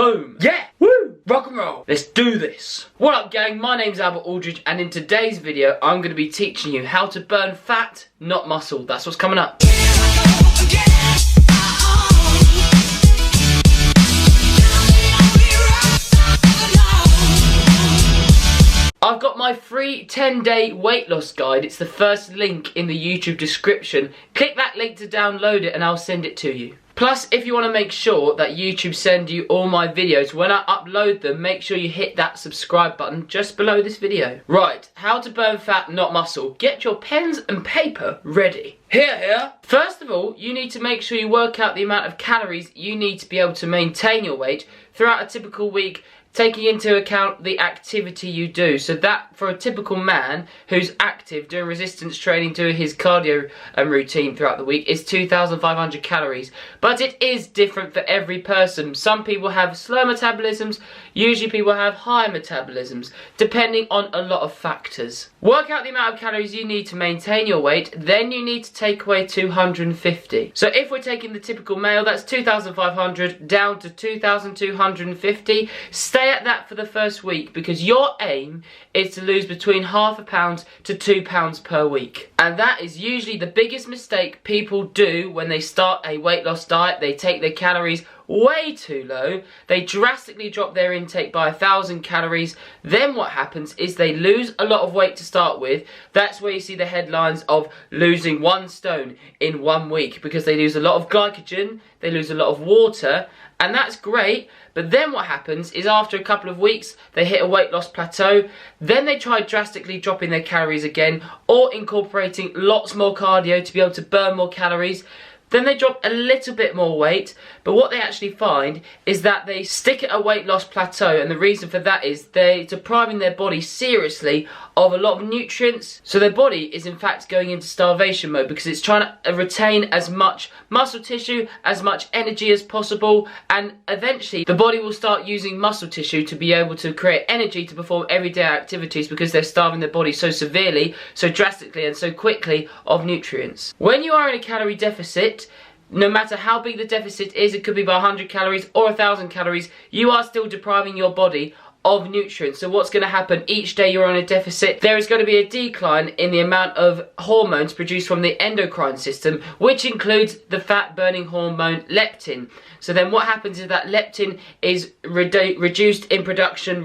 Boom. Yeah. Woo. Rock and roll. Let's do this. What up, gang? My name's Albert Aldridge, and in today's video, I'm going to be teaching you how to burn fat, not muscle. That's what's coming up. I've got my free 10-day weight loss guide. It's the first link in the YouTube description. Click that link to download it and I'll send it to you. Plus, if you want to make sure that YouTube send you all my videos when I upload them, make sure you hit that subscribe button just below this video. Right, how to burn fat, not muscle. Get your pens and paper ready. Here. First of all, you need to make sure you work out the amount of calories you need to be able to maintain your weight throughout a typical week, taking into account the activity you do. So that, for a typical man who's active, doing resistance training, doing his cardio routine throughout the week, is 2,500 calories. But it is different for every person. Some people have slow metabolisms, usually people have high metabolisms, depending on a lot of factors. Work out the amount of calories you need to maintain your weight, then you need to take away 250. So if we're taking the typical male, that's 2,500 down to 2,250. Stay at that for the first week, because your aim is to lose between half a pound to 2 pounds per week. And that is usually the biggest mistake people do when they start a weight loss diet. They take their calories way too low, they drastically drop their intake by 1,000 calories. Then what happens is they lose a lot of weight to start with. That's where you see the headlines of losing 1 stone in 1 week, because they lose a lot of glycogen, they lose a lot of water, and that's great. But then what happens is after a couple of weeks they hit a weight loss plateau, then they try drastically dropping their calories again, or incorporating lots more cardio to be able to burn more calories. Then they drop a little bit more weight, but what they actually find is that they stick at a weight loss plateau, and the reason for that is they're depriving their body seriously of a lot of nutrients. So their body is in fact going into starvation mode, because it's trying to retain as much muscle tissue, as much energy as possible, and eventually the body will start using muscle tissue to be able to create energy to perform everyday activities, because they're starving their body so severely, so drastically and so quickly of nutrients. When you are in a calorie deficit, no matter how big the deficit is, it could be by 100 calories or 1,000 calories, you are still depriving your body of nutrients. So what's going to happen each day you're on a deficit? There is going to be a decline in the amount of hormones produced from the endocrine system, which includes the fat burning hormone leptin. So then what happens is that leptin is reduced in production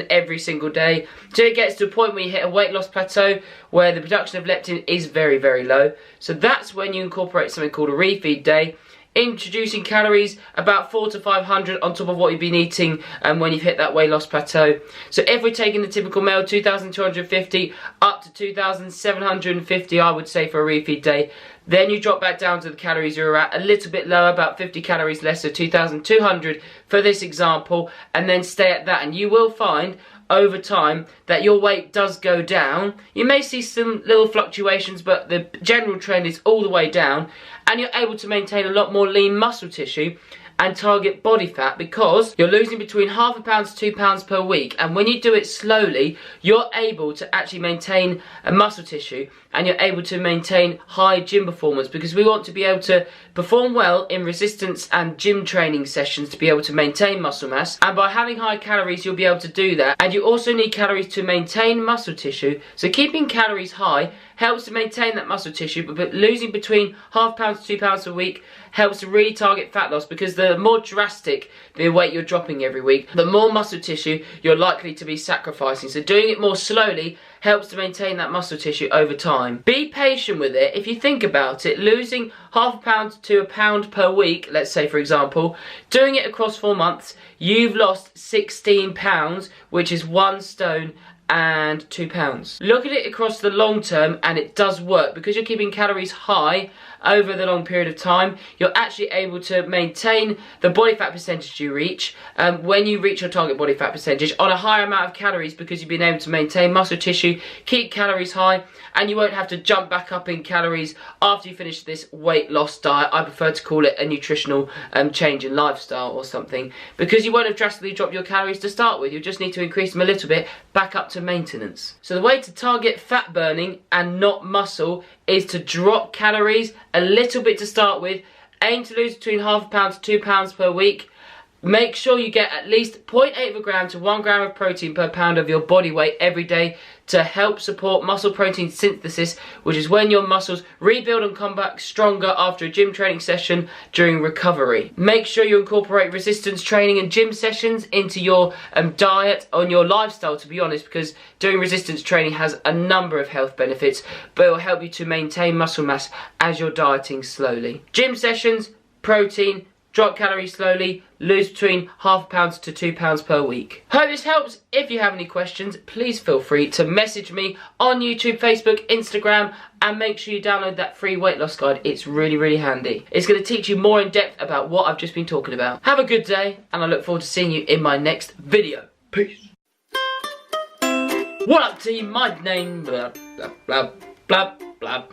every single day, till it gets to a point where you hit a weight loss plateau where the production of leptin is very, very low. So that's when you incorporate something called a refeed day, introducing calories about 400 to 500 on top of what you've been eating when you've hit that weight loss plateau. So if we're taking the typical male, 2,250 up to 2,750, I would say, for a refeed day, then you drop back down to the calories you're at, a little bit lower, about 50 calories less, so 2,200 for this example, and then stay at that. And you will find over time that your weight does go down. You may see some little fluctuations, but the general trend is all the way down, and you're able to maintain a lot more lean muscle tissue and target body fat, because you're losing between half a pound to 2 pounds per week. And when you do it slowly, you're able to actually maintain a muscle tissue, and you're able to maintain high gym performance, because we want to be able to perform well in resistance and gym training sessions to be able to maintain muscle mass. And by having high calories, you'll be able to do that. And you also need calories to maintain muscle tissue. So keeping calories high helps to maintain that muscle tissue, but losing between half pound to 2 pounds per week helps to really target fat loss, because the more drastic the weight you're dropping every week, the more muscle tissue you're likely to be sacrificing. So doing it more slowly helps to maintain that muscle tissue over time. Be patient with it. If you think about it, losing half a pound to a pound per week, let's say for example, doing it across 4 months, you've lost 16 pounds, which is 1 stone and 2 pounds. Look at it across the long term, and it does work, because you're keeping calories high over the long period of time. You're actually able to maintain the body fat percentage you reach when you reach your target body fat percentage on a higher amount of calories, because you've been able to maintain muscle tissue, keep calories high, and you won't have to jump back up in calories after you finish this weight loss diet. I prefer to call it a nutritional change in lifestyle or something, because you won't have drastically dropped your calories to start with. You just need to increase them a little bit back up to maintenance. So the way to target fat burning and not muscle is to drop calories a little bit to start with, aim to lose between half a pound to 2 pounds per week, Make sure you get at least 0.8 of a gram to 1 gram of protein per pound of your body weight every day to help support muscle protein synthesis, which is when your muscles rebuild and come back stronger after a gym training session during recovery. Make sure you incorporate resistance training and gym sessions into your diet and your lifestyle, to be honest, because doing resistance training has a number of health benefits, but it will help you to maintain muscle mass as you're dieting slowly. Gym sessions, protein, drop calories slowly, lose between ½ pound to 2 pounds per week. Hope this helps. If you have any questions, please feel free to message me on YouTube, Facebook, Instagram, and make sure you download that free weight loss guide. It's really, really handy. It's going to teach you more in depth about what I've just been talking about. Have a good day, and I look forward to seeing you in my next video. Peace. What up, team? My name, blah, blah, blah, blah, blah.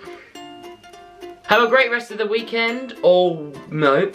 Have a great rest of the weekend, or no.